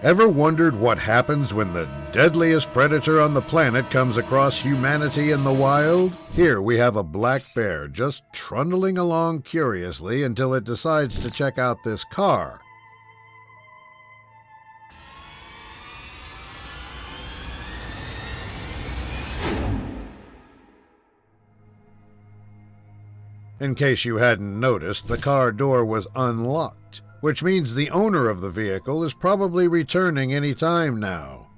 Ever wondered what happens when the deadliest predator on the planet comes across humanity in the wild? Here we have a black bear just trundling along curiously until it decides to check out this car. In case you hadn't noticed, the car door was unlocked, which means the owner of the vehicle is probably returning any time now.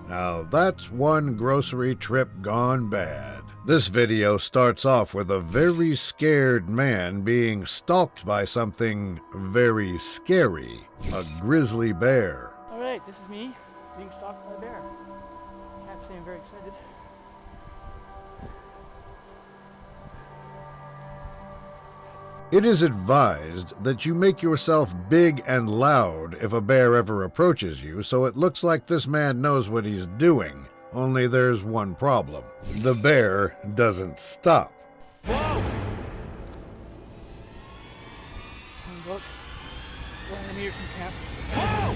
Now that's one grocery trip gone bad. This video starts off with a very scared man being stalked by something very scary, a grizzly bear. Alright, this is me being stalked by a bear. Can't say I'm very excited. It is advised that you make yourself big and loud if a bear ever approaches you, so it looks like this man knows what he's doing. Only there's one problem. The bear doesn't stop. Whoa! About 100 meters from camp. Whoa!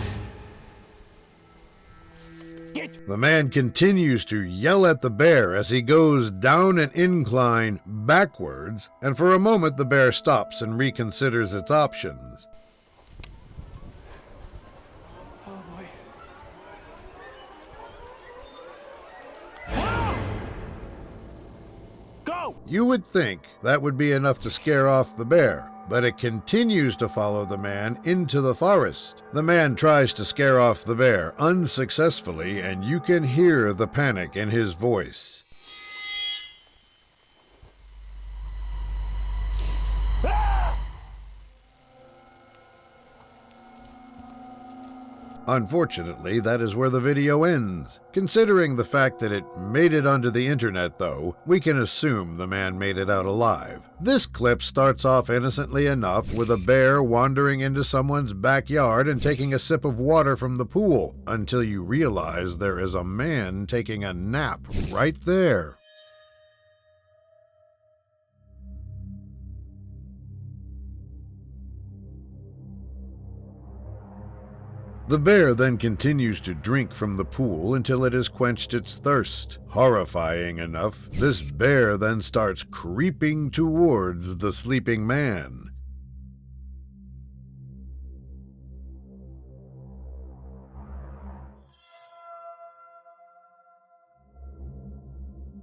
Get! The man continues to yell at the bear as he goes down an incline backwards, and for a moment the bear stops and reconsiders its options. Oh boy. Go! You would think that would be enough to scare off the bear, but it continues to follow the man into the forest. The man tries to scare off the bear unsuccessfully, and you can hear the panic in his voice. Unfortunately, that is where the video ends. Considering the fact that it made it onto the internet, though, we can assume the man made it out alive. This clip starts off innocently enough with a bear wandering into someone's backyard and taking a sip of water from the pool, until you realize there is a man taking a nap right there. The bear then continues to drink from the pool until it has quenched its thirst. Horrifying enough, this bear then starts creeping towards the sleeping man.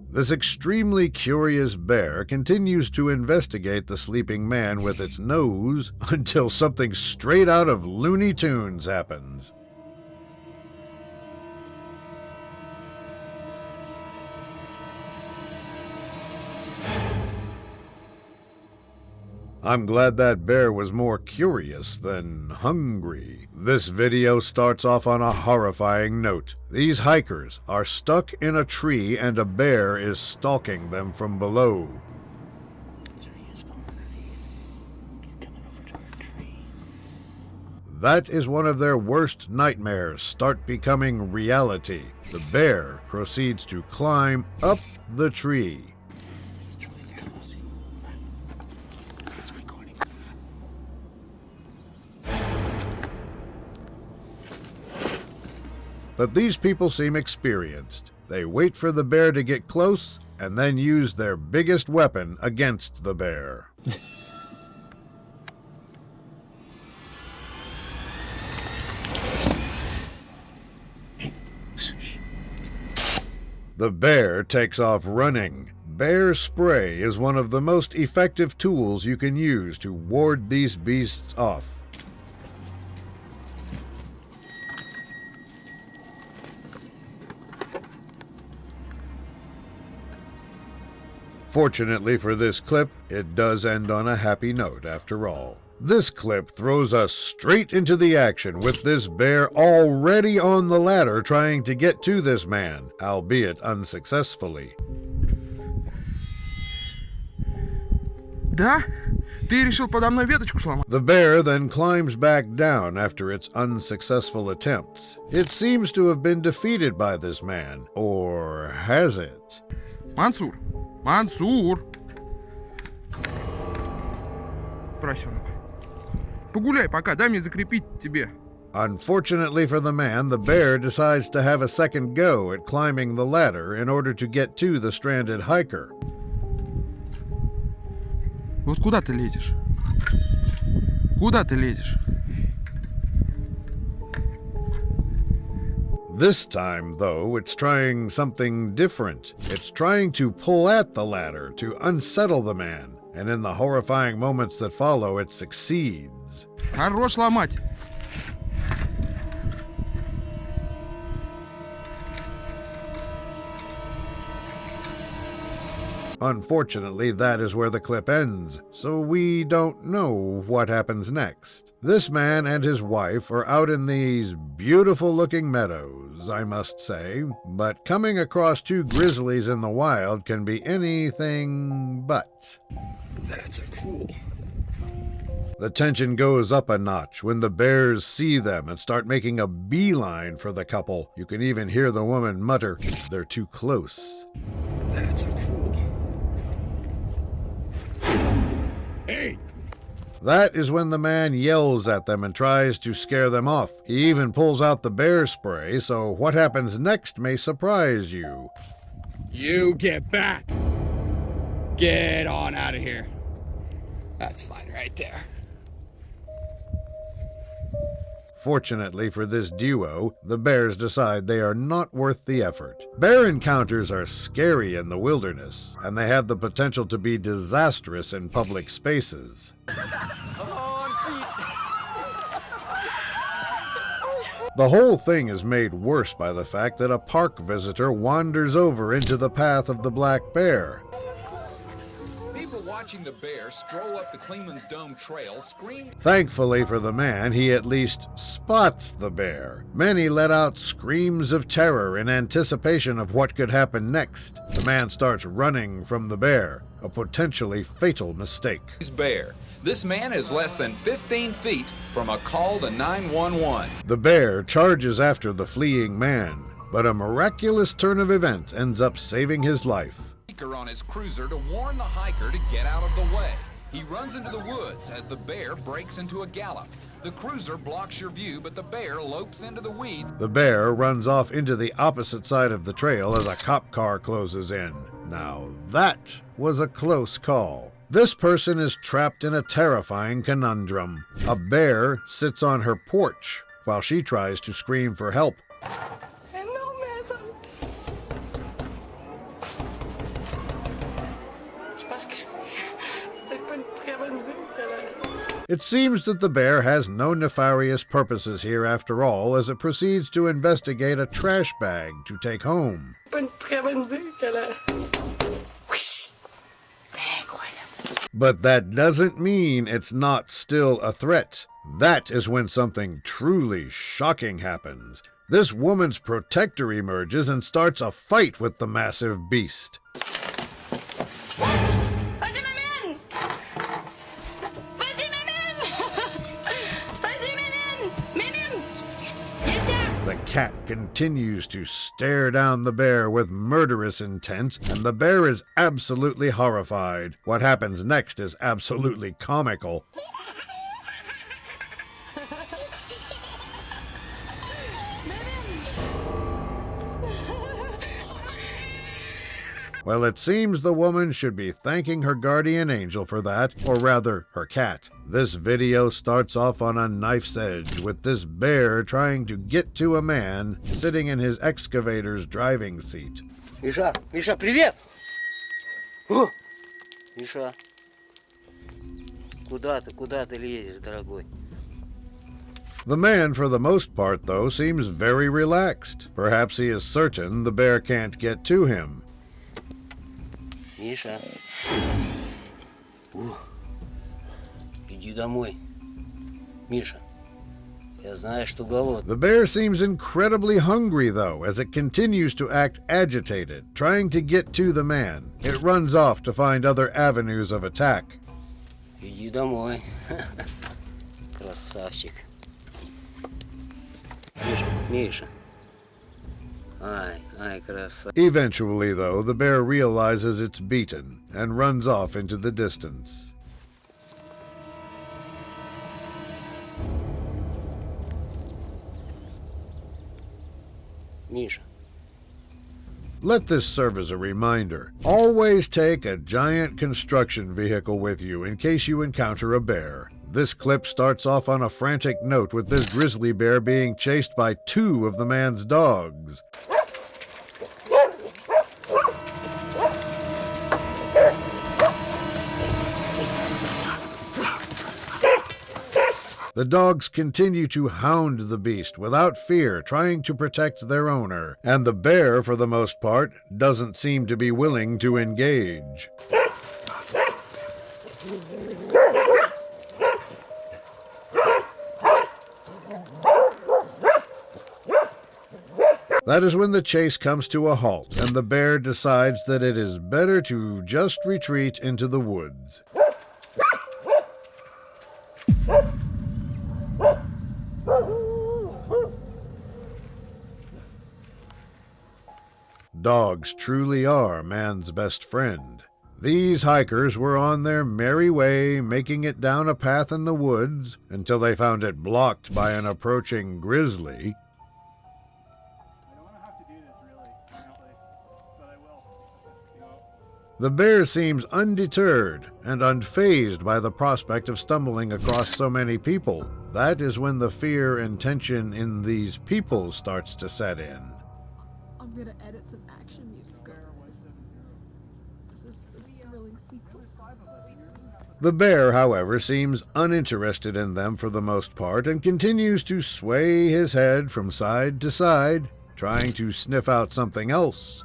This extremely curious bear continues to investigate the sleeping man with its nose until something straight out of Looney Tunes happens. I'm glad that bear was more curious than hungry. This video starts off on a horrifying note. These hikers are stuck in a tree and a bear is stalking them from below. He's coming over to our tree. That is one of their worst nightmares start becoming reality. The bear proceeds to climb up the tree. But these people seem experienced. They wait for the bear to get close and then use their biggest weapon against the bear. The bear takes off running. Bear spray is one of the most effective tools you can use to ward these beasts off. Fortunately for this clip, it does end on a happy note after all. This clip throws us straight into the action with this bear already on the ladder trying to get to this man, albeit unsuccessfully. Да? Ты решил подо мной веточку сломать? The bear then climbs back down after its unsuccessful attempts. It seems to have been defeated by this man, or has it? Мансур! Мансур! Поросенок. Погуляй пока, дай мне закрепить тебе. Unfortunately for the man, the bear decides to have a second go at climbing the ladder in order to get to the stranded hiker. Вот куда ты лезешь? Куда ты лезешь? This time, though, it's trying something different. It's trying to pull at the ladder to unsettle the man, and in the horrifying moments that follow, it succeeds. Хорош ломать! Unfortunately, that is where the clip ends, so we don't know what happens next. This man and his wife are out in these beautiful-looking meadows, I must say, but coming across two grizzlies in the wild can be anything but. That's cool. The tension goes up a notch when the bears see them and start making a beeline for the couple. You can even hear the woman mutter, "They're too close." That's cool. Hey! That is when the man yells at them and tries to scare them off. He even pulls out the bear spray, so what happens next may surprise you. You get back! Get on out of here. That's fine right there. Fortunately for this duo, the bears decide they are not worth the effort. Bear encounters are scary in the wilderness, and they have the potential to be disastrous in public spaces. The whole thing is made worse by the fact that a park visitor wanders over into the path of the black bear. People watching the bear stroll up the Kleeman's Dome Trail scream. Thankfully for the man, he at least spots the bear. Many let out screams of terror in anticipation of what could happen next. The man starts running from the bear, a potentially fatal mistake. Bear. This man is less than 15 feet from a call to 911. The bear charges after the fleeing man, but a miraculous turn of events ends up saving his life. On his cruiser to warn the hiker to get out of the way. He runs into the woods as the bear breaks into a gallop. The cruiser blocks your view, but the bear lopes into the weeds. The bear runs off into the opposite side of the trail as a cop car closes in. Now that was a close call. This person is trapped in a terrifying conundrum. A bear sits on her porch while she tries to scream for help. It seems that the bear has no nefarious purposes here after all, as it proceeds to investigate a trash bag to take home. But that doesn't mean it's not still a threat. That is when something truly shocking happens. This woman's protector emerges and starts a fight with the massive beast. The cat continues to stare down the bear with murderous intent, and the bear is absolutely horrified. What happens next is absolutely comical. Well, it seems the woman should be thanking her guardian angel for that, or rather, her cat. This video starts off on a knife's edge, with this bear trying to get to a man sitting in his excavator's driving seat. Миша, Миша, привет! О! Миша, куда ты лезешь, дорогой? The man, for the most part, though, seems very relaxed. Perhaps he is certain the bear can't get to him. Миша. Иди домой. Миша, я знаю, что голодный. The bear seems incredibly hungry, though, as it continues to act agitated, trying to get to the man. It runs off to find other avenues of attack. Иди домой. Красавчик. Миша, Миша. Ай, красавчик. Eventually, though, the bear realizes it's beaten and runs off into the distance. Миша. Let this serve as a reminder. Always take a giant construction vehicle with you in case you encounter a bear. This clip starts off on a frantic note with this grizzly bear being chased by 2 of the man's dogs. The dogs continue to hound the beast without fear, trying to protect their owner, and the bear, for the most part, doesn't seem to be willing to engage. That is when the chase comes to a halt, and the bear decides that it is better to just retreat into the woods. Dogs truly are man's best friend. These hikers were on their merry way, making it down a path in the woods until they found it blocked by an approaching grizzly. I don't want to have to do this, really, but I will. The bear seems undeterred and unfazed by the prospect of stumbling across so many people. That is when the fear and tension in these people starts to set in. I'm gonna edit some action music over this. This is this thrilling sequel. The bear, however, seems uninterested in them for the most part and continues to sway his head from side to side, trying to sniff out something else.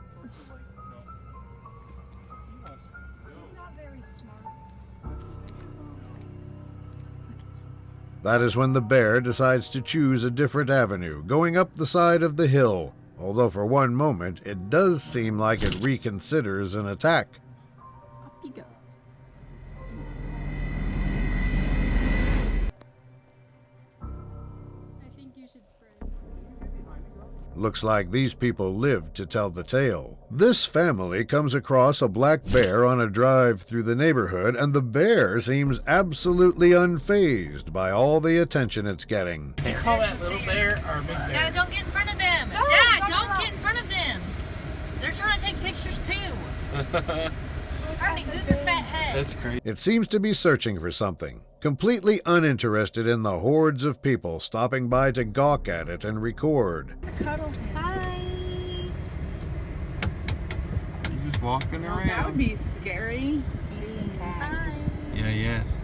That is when the bear decides to choose a different avenue, going up the side of the hill, although for one moment it does seem like it reconsiders an attack. Up you go. I think you should spray. Looks like these people lived to tell the tale. This family comes across a black bear on a drive through the neighborhood, and the bear seems absolutely unfazed by all the attention it's getting. You call that little bear or a big bear? Dad, don't get in front of them. Dad, don't get in front of them. They're trying to take pictures too. Harley, move your fat head. That's crazy. It seems to be searching for something, completely uninterested in the hordes of people stopping by to gawk at it and record. Cuddle. Hi. He's just walking around. That would be scary. Hi. Yeah, yes.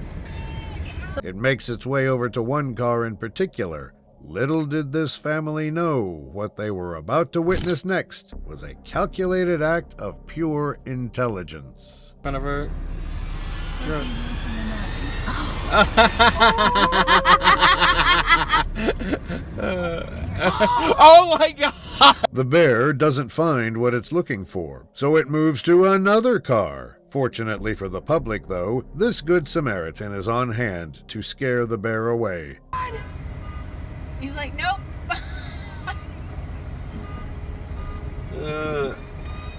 It makes its way over to one car in particular. Little did this family know what they were about to witness next was a calculated act of pure intelligence. Front of her. Oh my God! The bear doesn't find what it's looking for, so it moves to another car. Fortunately for the public, though, this good Samaritan is on hand to scare the bear away. He's like, nope.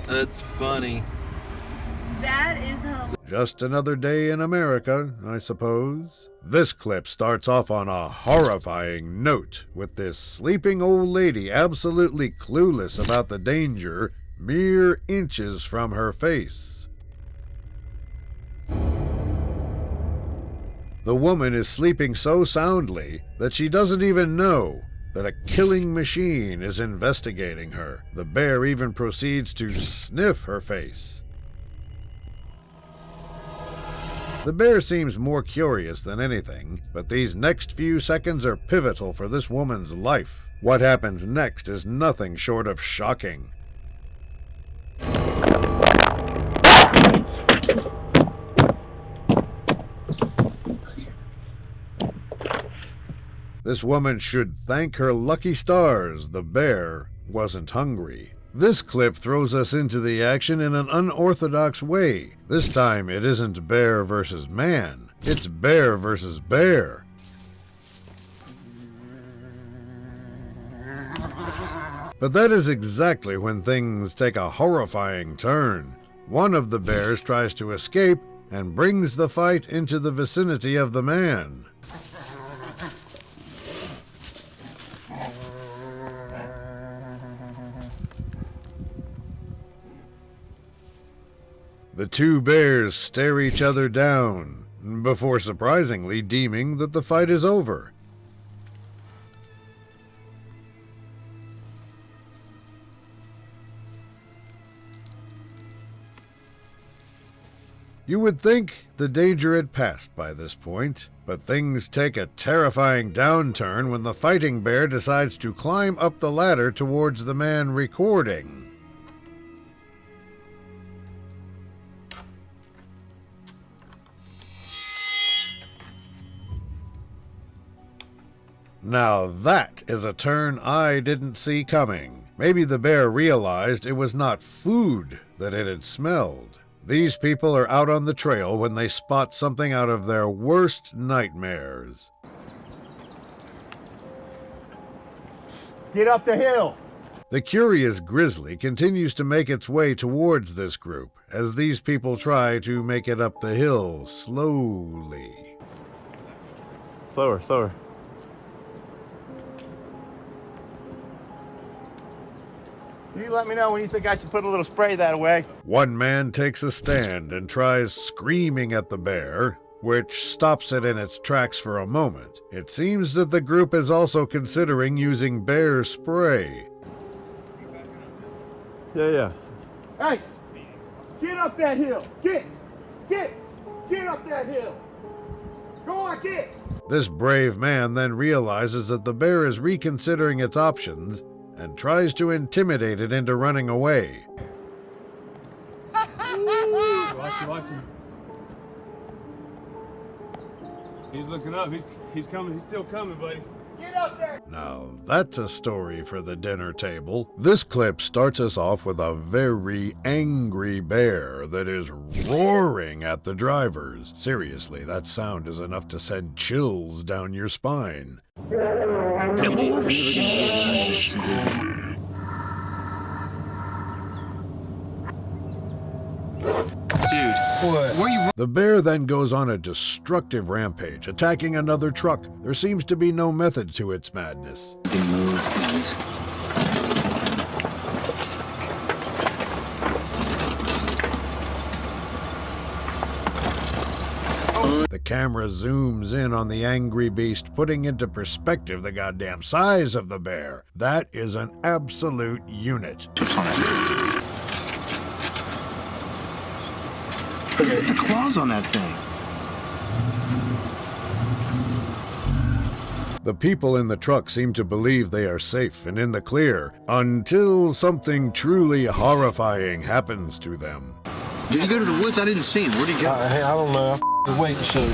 That's funny. That is hilarious. Just another day in America, I suppose. This clip starts off on a horrifying note, with this sleeping old lady absolutely clueless about the danger mere inches from her face. The woman is sleeping so soundly that she doesn't even know that a killing machine is investigating her. The bear even proceeds to sniff her face. The bear seems more curious than anything, but these next few seconds are pivotal for this woman's life. What happens next is nothing short of shocking. This woman should thank her lucky stars the bear wasn't hungry. This clip throws us into the action in an unorthodox way. This time it isn't bear versus man, it's bear versus bear. But that is exactly when things take a horrifying turn. One of the bears tries to escape and brings the fight into the vicinity of the man. The two bears stare each other down, before surprisingly deeming that the fight is over. You would think the danger had passed by this point, but things take a terrifying downturn when the fighting bear decides to climb up the ladder towards the man recording. Now that is a turn I didn't see coming. Maybe the bear realized it was not food that it had smelled. These people are out on the trail when they spot something out of their worst nightmares. Get up the hill. The curious grizzly continues to make its way towards this group as these people try to make it up the hill slowly. Slower, slower. You let me know when you think I should put a little spray that away. One man takes a stand and tries screaming at the bear, which stops it in its tracks for a moment. It seems that the group is also considering using bear spray. Yeah. Hey, get up that hill. Get up that hill. Go on, get. This brave man then realizes that the bear is reconsidering its options and tries to intimidate it into running away. Watch him. He's looking up. He's coming. He's still coming, buddy. Get up there. Now, that's a story for the dinner table. This clip starts us off with a very angry bear that is roaring at the drivers. Seriously, that sound is enough to send chills down your spine. The bear then goes on a destructive rampage, attacking another truck. There seems to be no method to its madness. The camera zooms in on the angry beast, putting into perspective the goddamn size of the bear. That is an absolute unit. Look at the claws on that thing. The people in the truck seem to believe they are safe and in the clear until something truly horrifying happens to them. Did he go to the woods? I didn't see him. Where'd he go? I don't know. I wait to show you.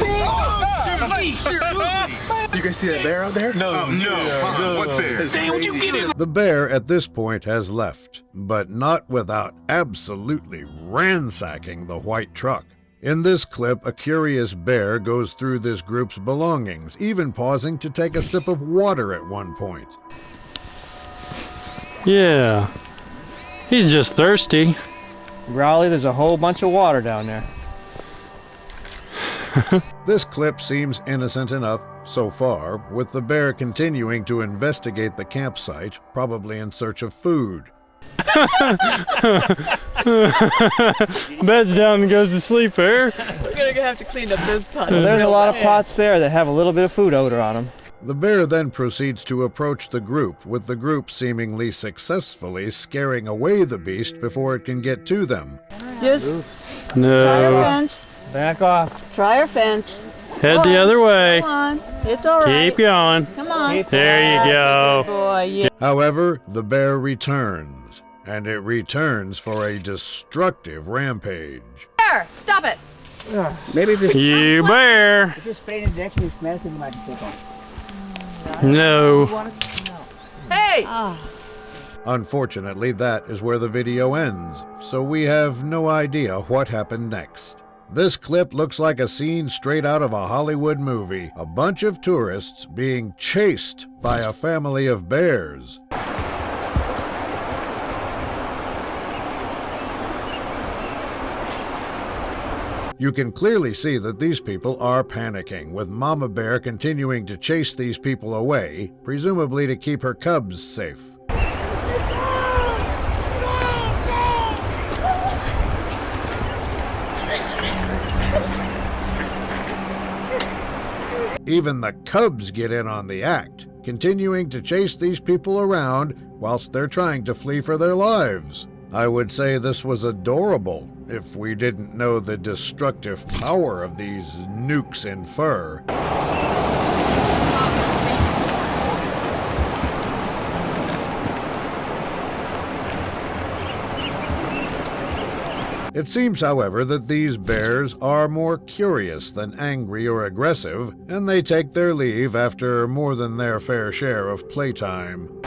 You guys see that bear out there? No. What bear? Damn, what'd you get him? The bear at this point has left, but not without absolutely ransacking the white truck. In this clip, a curious bear goes through this group's belongings, even pausing to take a sip of water at one point. Yeah, he's just thirsty. Raleigh, there's a whole bunch of water down there. This clip seems innocent enough so far, with the bear continuing to investigate the campsite, probably in search of food. Bed's down and goes to sleep there. We're gonna have to clean up those pots. Well, there's a lot of pots there that have a little bit of food odor on them. The bear then proceeds to approach the group, with the group seemingly successfully scaring away the beast before it can get to them. Just No. try your fence. Back off. Try your fence. Head the other way. Come on. It's all right. Keep going. Come on. There you go. Good boy. Yeah. However, the bear returns, and it returns for a destructive rampage. There. Stop it. Maybe if you bear. If you're spraying it next to his medicine, you might take on. No. Hey. Unfortunately, that is where the video ends, so we have no idea what happened next. This clip looks like a scene straight out of a Hollywood movie. A bunch of tourists being chased by a family of bears. You can clearly see that these people are panicking, with Mama Bear continuing to chase these people away, presumably to keep her cubs safe. Even the cubs get in on the act, continuing to chase these people around whilst they're trying to flee for their lives. I would say this was adorable if we didn't know the destructive power of these nukes in fur. It seems, however, that these bears are more curious than angry or aggressive, and they take their leave after more than their fair share of playtime.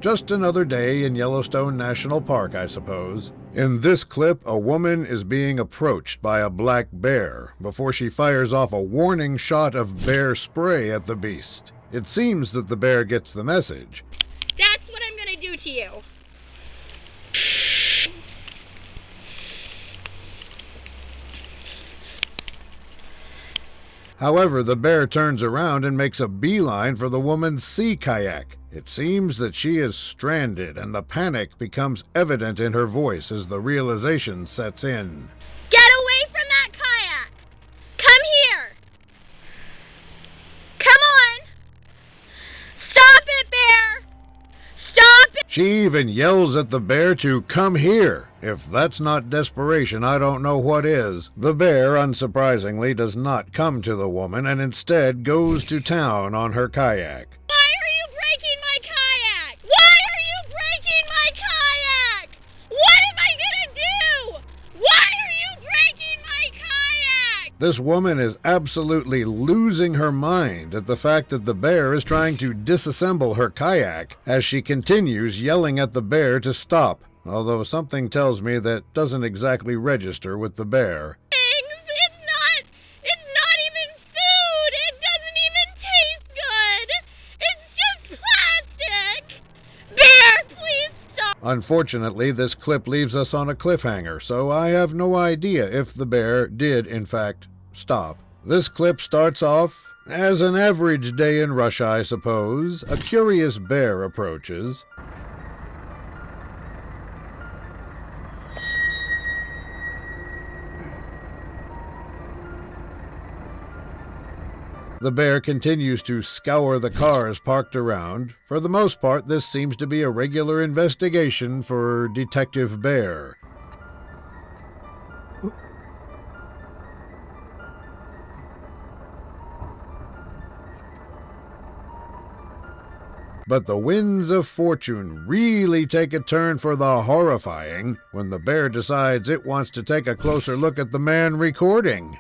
Just another day in Yellowstone National Park, I suppose. In this clip, a woman is being approached by a black bear before she fires off a warning shot of bear spray at the beast. It seems that the bear gets the message. That's what I'm gonna do to you. However, the bear turns around and makes a beeline for the woman's sea kayak. It seems that she is stranded, and the panic becomes evident in her voice as the realization sets in. Get away from that kayak! Come here! Come on! Stop it, bear! Stop it! She even yells at the bear to come here. If that's not desperation, I don't know what is. The bear, unsurprisingly, does not come to the woman and instead goes to town on her kayak. Why are you breaking my kayak? Why are you breaking my kayak? What am I gonna do? Why are you breaking my kayak? This woman is absolutely losing her mind at the fact that the bear is trying to disassemble her kayak as she continues yelling at the bear to stop. Although something tells me that doesn't exactly register with the bear. It's not even food! It doesn't even taste good! It's just plastic! Bear, please stop! Unfortunately, this clip leaves us on a cliffhanger, so I have no idea if the bear did, in fact, stop. This clip starts off as an average day in Russia, I suppose. A curious bear approaches. The bear continues to scour the cars parked around. For the most part, this seems to be a regular investigation for Detective Bear. But the winds of fortune really take a turn for the horrifying when the bear decides it wants to take a closer look at the man recording.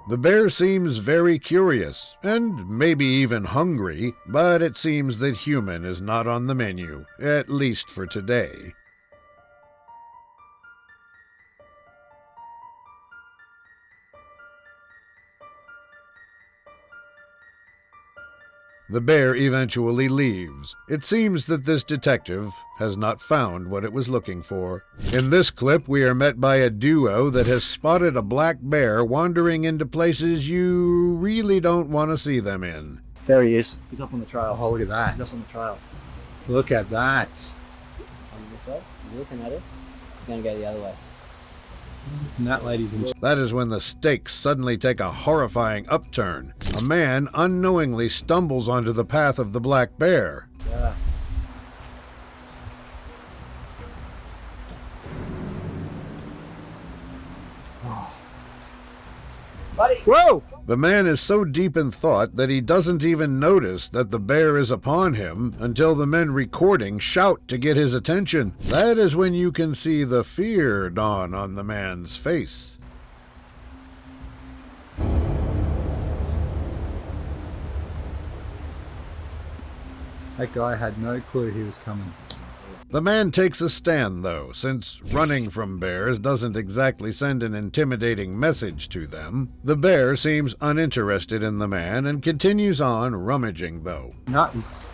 The bear seems very curious, and maybe even hungry, but it seems that human is not on the menu, at least for today. The bear eventually leaves. It seems that this detective has not found what it was looking for. In this clip, we are met by a duo that has spotted a black bear wandering into places you really don't want to see them in. There he is. He's up on the trail. Oh, look at that. He's up on the trail. Look at that. On this way? You're looking at us? You're going to go the other way. And that lady's in. That is when the stakes suddenly take a horrifying upturn. A man unknowingly stumbles onto the path of the black bear. Yeah. Buddy! Whoa! The man is so deep in thought that he doesn't even notice that the bear is upon him until the men recording shout to get his attention. That is when you can see the fear dawn on the man's face. That guy had no clue he was coming. The man takes a stand, though, since running from bears doesn't exactly send an intimidating message to them. The bear seems uninterested in the man and continues on rummaging, though. Nice.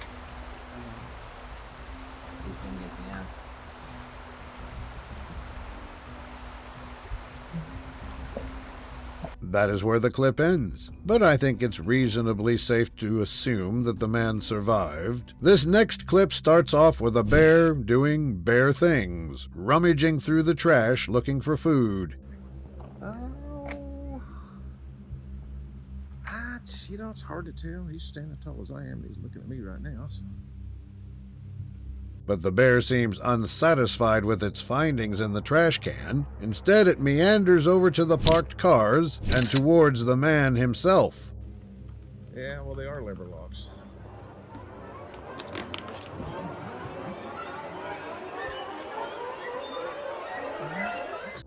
He's gonna get the end. That is where the clip ends, but I think it's reasonably safe to assume that the man survived. This next clip starts off with a bear doing bear things, rummaging through the trash looking for food. You know, it's hard to tell. He's standing as tall as I am, and he's looking at me right now. So. But the bear seems unsatisfied with its findings in the trash can. Instead, it meanders over to the parked cars and towards the man himself. Yeah, well, they are lever locks.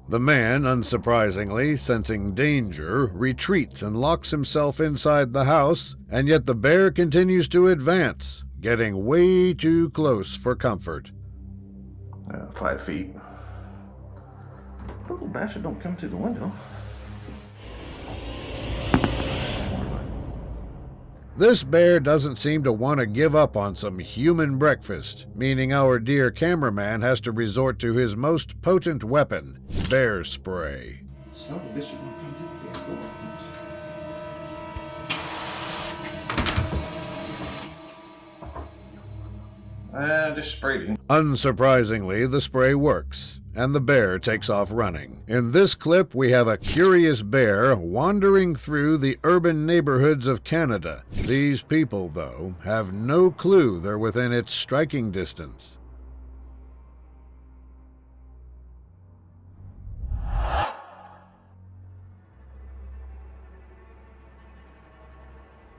The man, unsurprisingly, sensing danger, retreats and locks himself inside the house, and yet the bear continues to advance, getting way too close for comfort. 5 feet. Little bastard don't come through the window. This bear doesn't seem to want to give up on some human breakfast, meaning our dear cameraman has to resort to his most potent weapon, bear spray. Son of a bitch, don't come through the damn door. Just sprayed him. Unsurprisingly, the spray works, and the bear takes off running. In this clip, we have a curious bear wandering through the urban neighborhoods of Canada. These people, though, have no clue they're within its striking distance.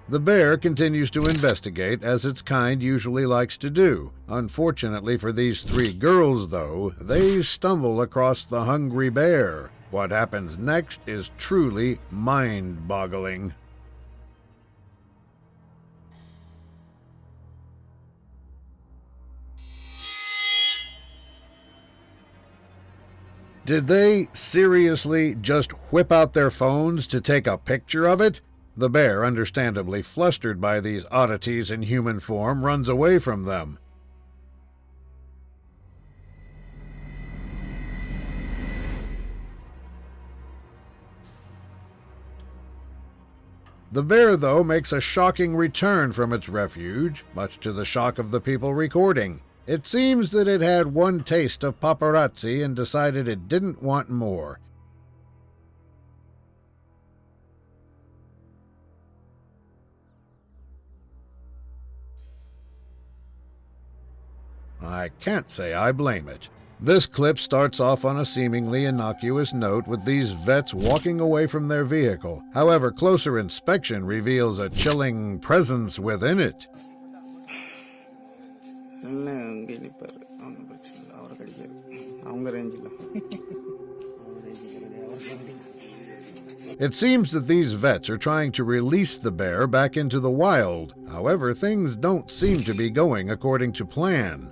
The bear continues to investigate, as its kind usually likes to do. Unfortunately for these 3 girls, though, they stumble across the hungry bear. What happens next is truly mind-boggling. Did they seriously just whip out their phones to take a picture of it? The bear, understandably flustered by these oddities in human form, runs away from them. The bear, though, makes a shocking return from its refuge, much to the shock of the people recording. It seems that it had one taste of paparazzi and decided it didn't want more. I can't say I blame it. This clip starts off on a seemingly innocuous note with these vets walking away from their vehicle. However, closer inspection reveals a chilling presence within it. It seems that these vets are trying to release the bear back into the wild. However, things don't seem to be going according to plan.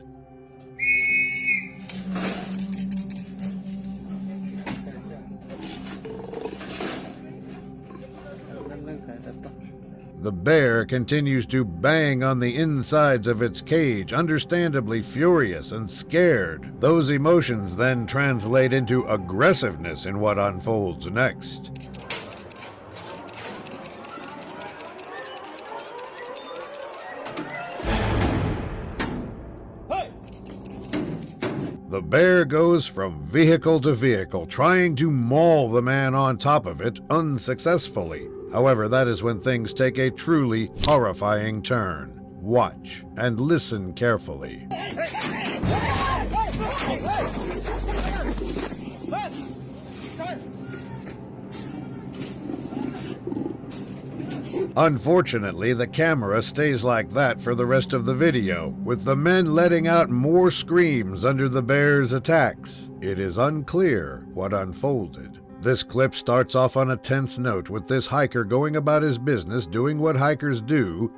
The bear continues to bang on the insides of its cage, understandably furious and scared. Those emotions then translate into aggressiveness in what unfolds next. The bear goes from vehicle to vehicle, trying to maul the man on top of it unsuccessfully. However, that is when things take a truly horrifying turn. Watch and listen carefully. Unfortunately, the camera stays like that for the rest of the video, with the men letting out more screams under the bear's attacks. It is unclear what unfolded. This clip starts off on a tense note, with this hiker going about his business, doing what hikers do.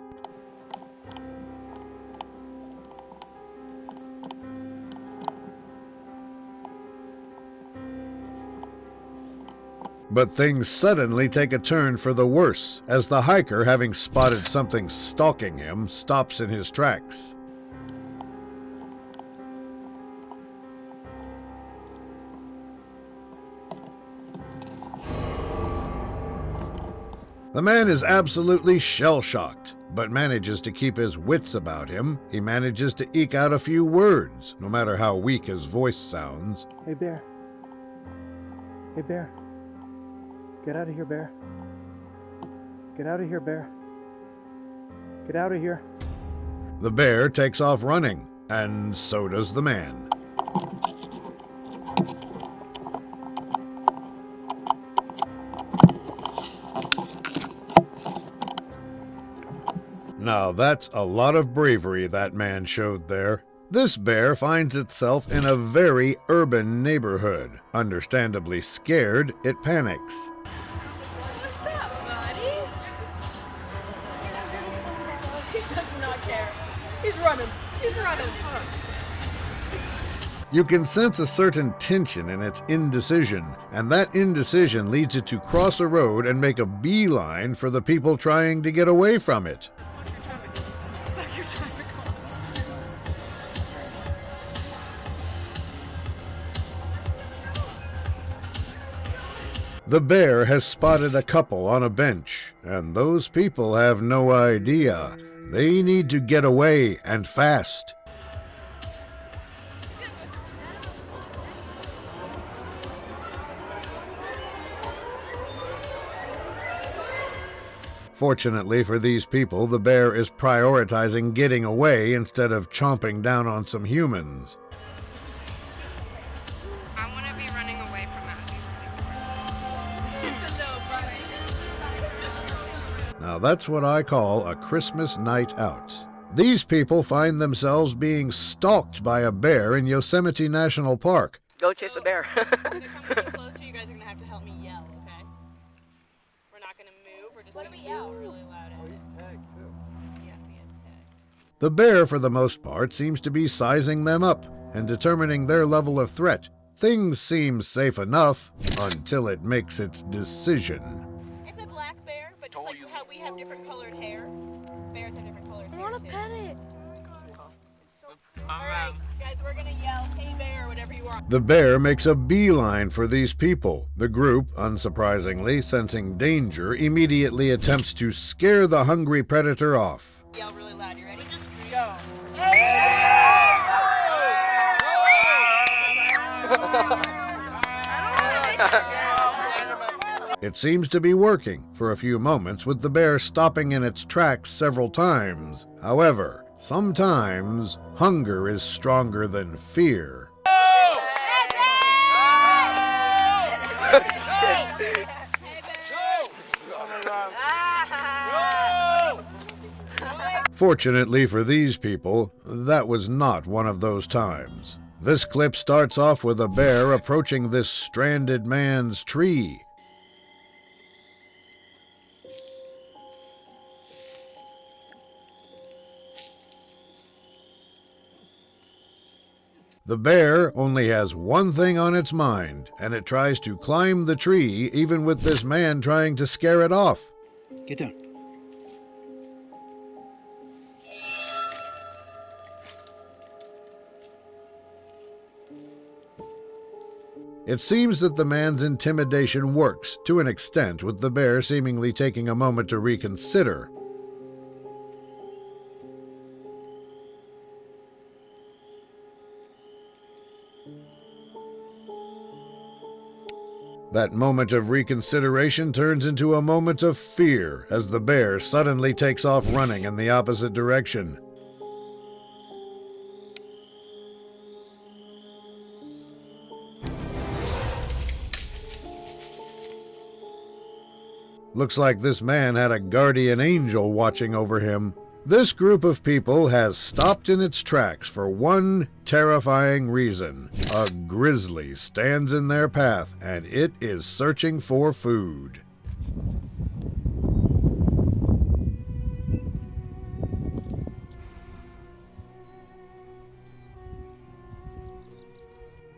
But things suddenly take a turn for the worse, as the hiker, having spotted something stalking him, stops in his tracks. The man is absolutely shell-shocked, but manages to keep his wits about him. He manages to eke out a few words, no matter how weak his voice sounds. Hey, bear. Hey, bear. Get out of here, bear. Get out of here, bear. Get out of here. The bear takes off running, and so does the man. Now that's a lot of bravery that man showed there. This bear finds itself in a very urban neighborhood. Understandably scared, it panics. What's up, buddy? He does not care. He's running. He's running. You can sense a certain tension in its indecision, and that indecision leads it to cross a road and make a beeline for the people trying to get away from it. The bear has spotted a couple on a bench, and those people have no idea. They need to get away, and fast. Fortunately for these people, the bear is prioritizing getting away instead of chomping down on some humans. I want to be running away from that. Now that's what I call a Christmas night out. These people find themselves being stalked by a bear in Yosemite National Park. Go chase a bear. If they're coming any closer, you guys are going to have to help me yell, okay? We're not going to move. We're just going to yell really loud. Oh, he's tagged, too. Yeah, he is tagged. The bear, for the most part, seems to be sizing them up and determining their level of threat. Things seem safe enough until it makes its decision. It's a black bear, but just like how we have different colored hair, bears have different colored hair. I want to pet it. All right, guys, we're going to yell, hey bear, or whatever you want. The bear makes a beeline for these people. The group, unsurprisingly, sensing danger, immediately attempts to scare the hungry predator off. Yell really loud. You ready? Just go. It seems to be working for a few moments, with the bear stopping in its tracks several times. However, sometimes hunger is stronger than fear. Fortunately for these people, that was not one of those times. This clip starts off with a bear approaching this stranded man's tree. The bear only has one thing on its mind, and it tries to climb the tree even with this man trying to scare it off. Get down. It seems that the man's intimidation works to an extent, with the bear seemingly taking a moment to reconsider. That moment of reconsideration turns into a moment of fear as the bear suddenly takes off running in the opposite direction. Looks like this man had a guardian angel watching over him. This group of people has stopped in its tracks for one terrifying reason. A grizzly stands in their path, and it is searching for food.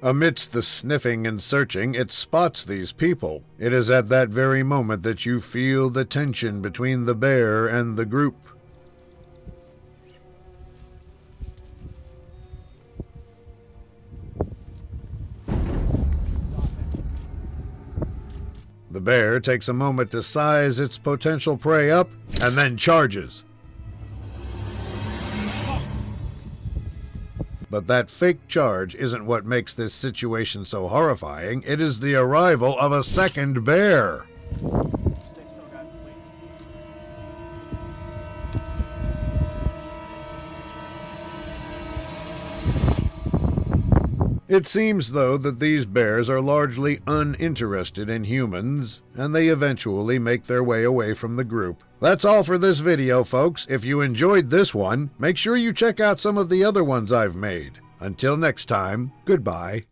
Amidst the sniffing and searching, it spots these people. It is at that very moment that you feel the tension between the bear and the group. The bear takes a moment to size its potential prey up and then charges. But that fake charge isn't what makes this situation so horrifying. It is the arrival of a second bear. It seems, though, that these bears are largely uninterested in humans, and they eventually make their way away from the group. That's all for this video, folks. If you enjoyed this one, make sure you check out some of the other ones I've made. Until next time, goodbye.